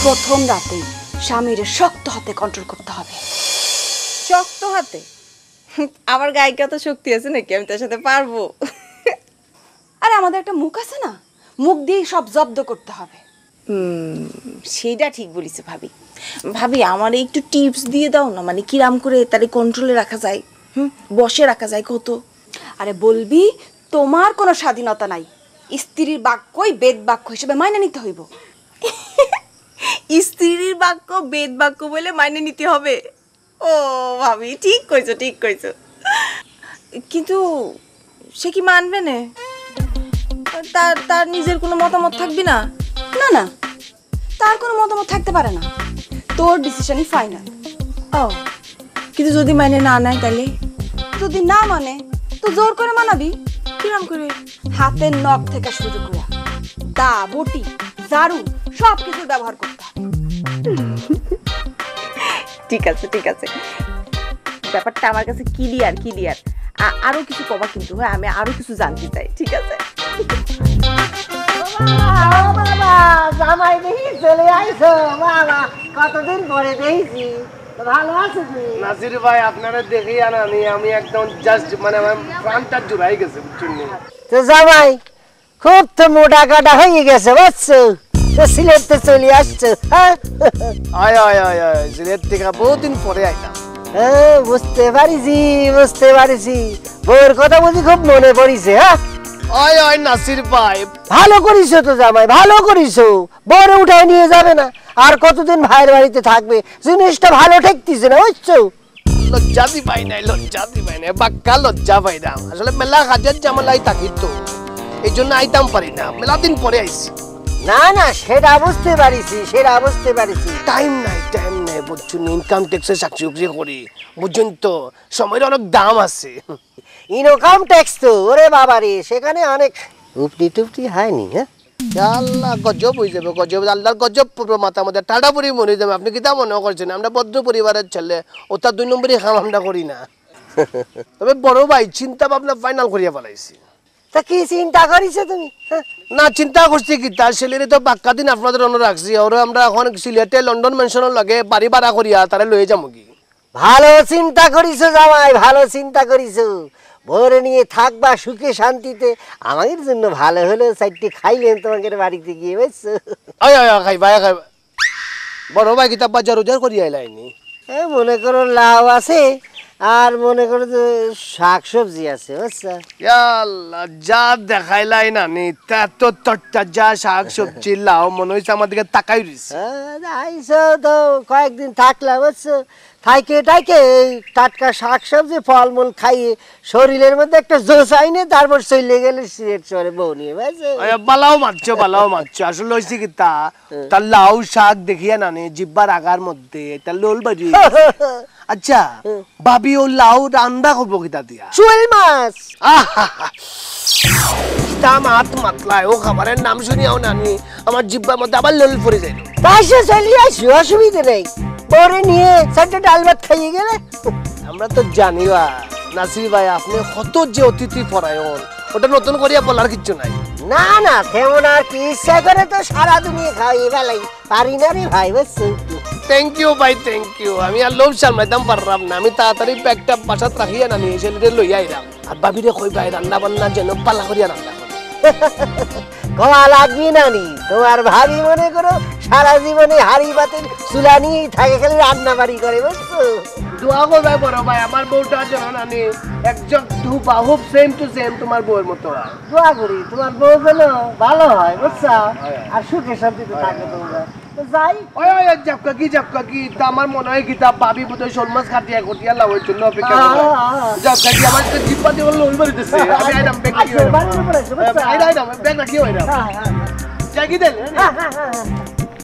প্রথম রাতেই স্বামীর শক্ত হাতে কন্ট্রোল করতে হবে। শক্ত হাতে? আমার গায়ে কত শক্তি আছে নাকি আমি তার সাথে পারবো? আরে আমাদের একটা মুখ আছে না, মুখ দিয়ে সব জব্দ করতে হবে। সেইটা ঠিক বলিছে ভাবি। ভাবি আমার একটু টিপস দিয়ে দাও না, মানে কিরাম করে তারে কন্ট্রোলে রাখা যায়, বসে রাখা যায় কত? আরে বলবি তোমার কোনো স্বাধীনতা নাই, স্ত্রীর বাক্যই বেদ বাক্য হিসেবে মাইনে নিতে হইব। স্ত্রীর বাক্য বেদ বাক্য বলে মাইনে নিতে হবে? ও ভাবি ঠিক কইছো, ঠিক কইছো। কিন্তু সে কি মানবে না? তার তার নিজের কোনো মতামত থাকবে না? না না, তার কোনো মতামত থাকতে পারে না, তোর ডিসিশনই ফাইনাল। ও কিন্তু যদি মানে না নেয় তাহলে? যদি না মানে তো জোর করে মানাবি। কিরম করে? হাতের নখ থেকে শুরু করে দা বটি ঝাড়ু সব কিছু ব্যবহার করতে হবে। ঠিক আছে ঠিক আছে, ব্যাপারটা আমার কাছে ক্লিয়ার ক্লিয়ার। আরো কিছু কবা কিন্তু, হ্যাঁ আমি আরো কিছু জানতে চাই। ঠিক আছে? বাবা জামাই দেখি চলে আইছো বাবা, কতদিন পরে দেখছি। ভালো আছো তুমি? নাসির ভাই আপনারা দেখেই আনানি, আমি একদম জাস্ট মানে আমার প্রাণটা জুড়াই গেছে বুঝছেন। তো জামাই খুব তো মোটা কাটা হয়ে গেছে বুঝছো, তো সিলেটে চলে আসছো। হ্যাঁ আয় আয় আয় আয় সিলেট থেকে বহুদিন পরে আইলাম। বুঝতে পারিছি বুঝতে পারিছি, বউয়ের কথা বুঝি খুব মনে পড়িছে। হ্যাঁ আয় আয় নাসির ভাই, ভালো করিছো তো জামাই, ভালো করিছো। বউরে উঠায় নিয়ে যাবে না, আর কতদিন ভাইয়ের বাড়িতে থাকবে, জিনিসটা ভালো ঠেকতিছে না বুঝছো। লজ্জাতি পাই নাই, লজ্জাতি পাই নাই, বাক্কা লজ্জা পাইলাম। আসলে মেলা কাজের জামালাই থাকি তো, এই জন্য আইতাম পারি না, মেলা দিন পরে আইছি। না না সেটা বুঝতে পারিছি, সেটা বুঝতে পারিছি। টাইম নাই বুঝছেন, ইনকাম ট্যাক্সের চাকরি করি বুঝছেন তো, সময়ের অনেক দাম আছে। ইনকাম ট্যাক্স তো ওরে বাবা রে, সেখানে অনেক উপটি টুপটি হয়নি। হ্যাঁ আল্লাহ গজব হয়ে যাবে, গজব, আল্লাহর গজব পড়বে মাথা মধ্যে, টাটা পরি মনে যাবে। আপনি কি তা মনে করছেন আমরা ভদ্র পরিবারের ছেলে, ও তার 2 নম্বরই কাম আমরা করি না। তবে বড় ভাই চিন্তা ভাবনা ফাইনাল করিয়া ফেলাইছি। তা কি চিন্তা করিছো তুমি? না চিন্তা করছি কি, তার ছেলেরে তো বাক্কা দিন আপনাদের অন্য রাখছি, ওরা আমরা এখন সিলেটে লন্ডন মেনশনের লাগে বাড়ি ভাড়া করিয়া তারা লয়ে যাবো কি। ভালো চিন্তা করিছো জামাই, ভালো চিন্তা করিছো। ভোরে নিয়ে থাকবা সুখে শান্তিতে, আমাদের জন্য ভালো হলো 4টি খাইলেন তোমাদের বাড়িতে গিয়ে বুঝছো। আয় আয় খাইবা খাইবা, বড় ভাই কিতাব বাজার রোজার করিয়া আইলাইনি। মনে করো লাউ আছে, আর মনে করো যে শাক সবজি আছে বুঝছো। আল্লাহ যা দেখাইলাই না নি, তা তো তরটা যা শাক সবজি লাও মনে হয়েছে আমার দিকে তাকাই রয়েছে। আইসো তো কয়েকদিন থাকলাম বুঝছো, থাইকে টাইকে টাটকা শাক সবজি ফলমূল খাইয়ে শরীরের মধ্যে একটা জোশ আইনে তারপর চলে গেলে সিলেট শহরে বউ নিয়ে বুঝছো। বালাও মারছো বালাও মারছো, আসলে হয়েছে কি তা তার লাউ শাক দেখিয়া না নি জিব্বার আগার মধ্যে তার লোল বাজি। আচ্ছা ভাবি ও লাউ রান্না করবো কিতা দিয়া? চুল মাছ। তা মাত মাতলায় ও খাবারের নাম শুনিয়াও নানি আমার জিব্বার মধ্যে আবার লোল পড়ে যায়। পাশে চলে আসি, অসুবিধা নেই, পরে নিয়ে 4টা ডাল ভাত খাইয়ে গেলে। আমরা তো জানি নাসির ভাই আপনি কত যে অতিথি পরায়ণ, ওটা নতুন করিয়া বলার কিছু নাই। না না তেমন আর কি, ইচ্ছা করে তো সারা দুনিয়া খাওয়াই বেলাই পারি না রে ভাই বুঝছো। থ্যাংক ইউ ভাই থ্যাংক ইউ, আমি আর লোভ সামলাইতাম পারলাম না, আমি তাড়াতাড়ি ব্যাগটা বাসাত রাখিয়া নানি ছেলেদের লইয়া আইলাম। আর ভাবিরে কই ভাই রান্না বান্না যেন পালা করিয়া রান্না করে। কমা লাগবি নানি, তোমার ভাবি মনে করো সারা জীবনে হাড়ি বাতিল চুলা নিয়েই থাকে, খালি রান্না বাড়ি করে বুঝছো। দোয়া করবে বড় ভাই আমার বউটা যেন নানি একজন হুবহুব সেম টু সেম তোমার বউয়ের মতো হয়। দোয়া করি তোমার বউ যেন ভালো হয় বুঝছো, আর সুখে শান্তিতে থাকে তোমরা। তো যাই ওই ওই জাপকা কি তা আমার মনে হয় কি তা ভাবি বোধহয় শোল মাছ কাটিয়া কটিয়া লাউ এর জন্য অপেক্ষা করে। জাপকা কি আমার তো জিব্বা দিয়ে বললো ওইবার দিতেছে, আমি আইলাম ব্যাগ কি হইলো, আইলাম ব্যাগ রাখি হইলাম যাই কি দেন।